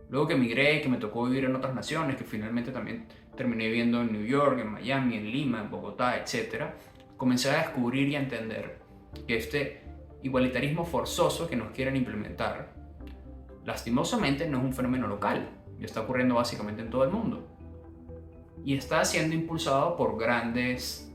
Luego que emigré, que me tocó vivir en otras naciones, que finalmente también terminé viviendo en New York, en Miami, en Lima, en Bogotá, etcétera, comencé a descubrir y a entender que este igualitarismo forzoso que nos quieren implementar, lastimosamente no es un fenómeno local, y está ocurriendo básicamente en todo el mundo. Y está siendo impulsado por grandes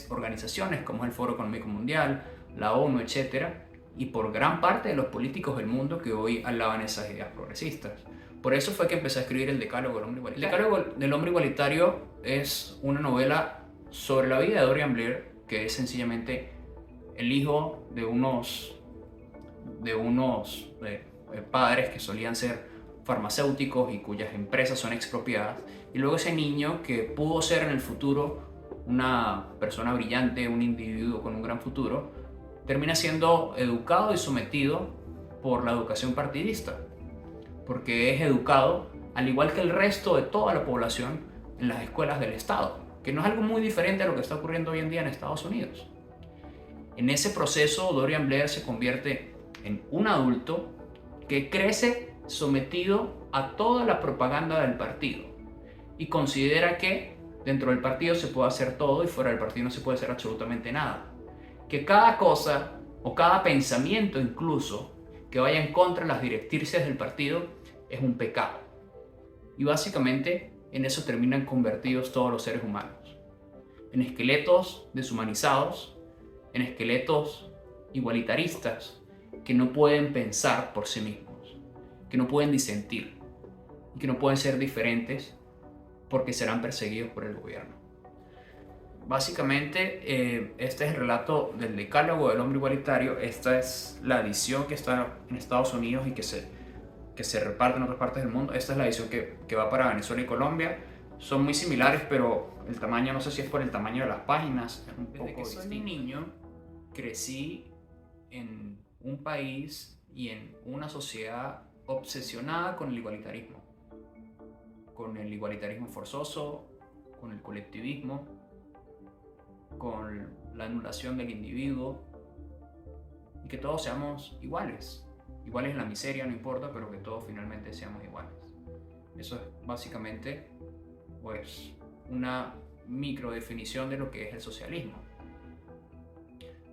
organizaciones como es el Foro Económico Mundial, la ONU, etcétera, y por gran parte de los políticos del mundo que hoy alaban esas ideas progresistas. Por eso fue que empecé a escribir El Decálogo del Hombre Igualitario. El Decálogo del Hombre Igualitario es una novela sobre la vida de Dorian Blair, que es sencillamente el hijo de unos padres que solían ser farmacéuticos y cuyas empresas son expropiadas, y luego ese niño que pudo ser en el futuro una persona brillante, un individuo con un gran futuro, termina siendo educado y sometido por la educación partidista, porque es educado al igual que el resto de toda la población en las escuelas del Estado, que no es algo muy diferente a lo que está ocurriendo hoy en día en Estados Unidos. En ese proceso, Dorian Blair se convierte en un adulto que crece sometido a toda la propaganda del partido y considera que dentro del partido se puede hacer todo y fuera del partido no se puede hacer absolutamente nada. Que cada cosa o cada pensamiento incluso que vaya en contra de las directrices del partido es un pecado. Y básicamente en eso terminan convertidos todos los seres humanos. En esqueletos deshumanizados, en esqueletos igualitaristas que no pueden pensar por sí mismos, que no pueden disentir y que no pueden ser diferentes porque serán perseguidos por el gobierno. Básicamente, este es el relato del Decálogo del Hombre Igualitario. Esta es la edición que está en Estados Unidos y que se reparte en otras partes del mundo. Esta es la edición que va para Venezuela y Colombia. Son muy similares, pero el tamaño, no sé si es por el tamaño de las páginas, es un poco distinto. Desde que soy niño, crecí en un país y en una sociedad obsesionada con el igualitarismo forzoso, con el colectivismo, con la anulación del individuo y que todos seamos iguales en la miseria, no importa, pero que todos finalmente seamos iguales. Eso es básicamente pues una microdefinición de lo que es el socialismo.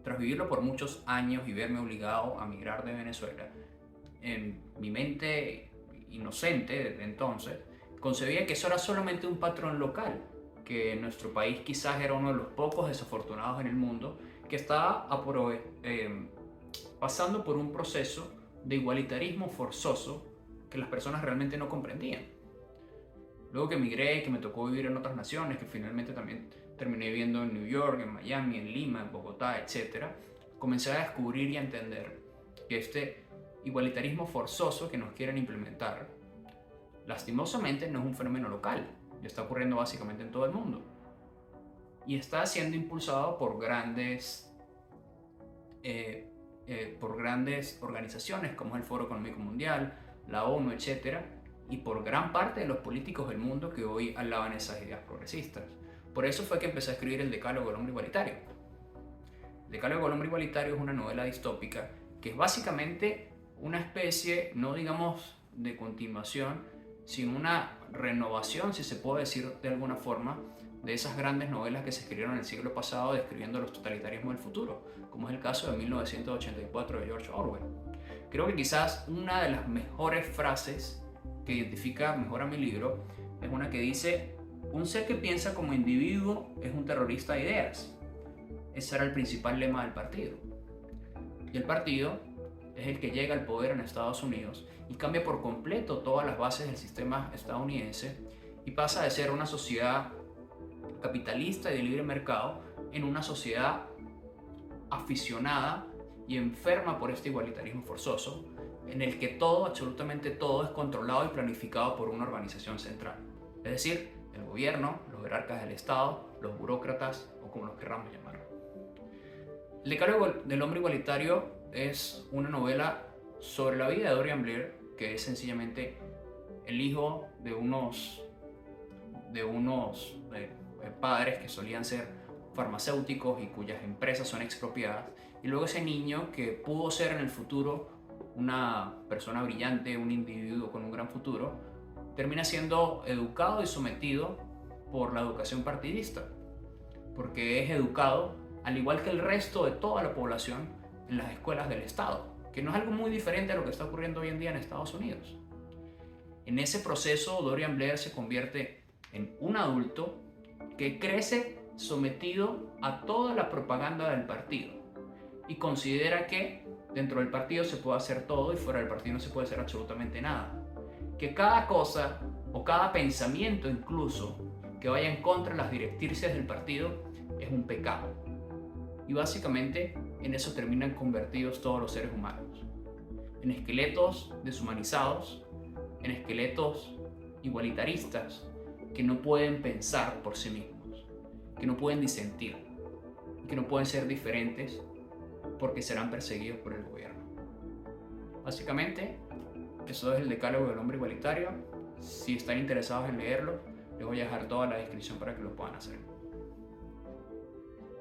Tras vivirlo por muchos años y verme obligado a migrar de Venezuela, en mi mente inocente desde entonces concebía que eso era solamente un patrón local, que nuestro país quizás era uno de los pocos desafortunados en el mundo que estaba pasando por un proceso de igualitarismo forzoso que las personas realmente no comprendían. Luego que emigré, que me tocó vivir en otras naciones, que finalmente también terminé viviendo en New York, en Miami, en Lima, en Bogotá, etcétera, comencé a descubrir y a entender que este igualitarismo forzoso que nos quieren implementar, lastimosamente no es un fenómeno local, y está ocurriendo básicamente en todo el mundo. Y está siendo impulsado por grandes organizaciones como es el Foro Económico Mundial, la ONU, etcétera, y por gran parte de los políticos del mundo que hoy alaban esas ideas progresistas. Por eso fue que empecé a escribir El Decálogo del Hombre Igualitario. El Decálogo del Hombre Igualitario es una novela distópica que es básicamente una especie, no digamos de continuación, sino una renovación, si se puede decir de alguna forma, de esas grandes novelas que se escribieron en el siglo pasado describiendo los totalitarismos del futuro, como es el caso de 1984 de George Orwell. Creo que quizás una de las mejores frases que identifica mejor a mi libro es una que dice: un ser que piensa como individuo es un terrorista de ideas. Ese era el principal lema del partido. Y el partido es el que llega al poder en Estados Unidos y cambia por completo todas las bases del sistema estadounidense y pasa de ser una sociedad capitalista y de libre mercado en una sociedad aficionada y enferma por este igualitarismo forzoso, en el que todo, absolutamente todo, es controlado y planificado por una organización central. Es decir, el gobierno, los jerarcas del Estado, los burócratas o como los querramos llamar. El Decálogo del Hombre Igualitario es una novela sobre la vida de Dorian Blair, que es sencillamente el hijo de unos padres que solían ser farmacéuticos y cuyas empresas son expropiadas, y luego ese niño que pudo ser en el futuro una persona brillante, un individuo con un gran futuro, termina siendo educado y sometido por la educación partidista, porque es educado, al igual que el resto de toda la población, en las escuelas del Estado, que no es algo muy diferente a lo que está ocurriendo hoy en día en Estados Unidos. En ese proceso, Dorian Blair se convierte en un adulto que crece sometido a toda la propaganda del partido y considera que dentro del partido se puede hacer todo y fuera del partido no se puede hacer absolutamente nada. Que cada cosa o cada pensamiento incluso que vaya en contra de las directrices del partido es un pecado. Y básicamente en eso terminan convertidos todos los seres humanos. En esqueletos deshumanizados, en esqueletos igualitaristas que no pueden pensar por sí mismos, que no pueden disentir, que no pueden ser diferentes porque serán perseguidos por el gobierno. Básicamente, eso es el Decálogo del Hombre Igualitario. Si están interesados en leerlo, les voy a dejar toda la descripción para que lo puedan hacer.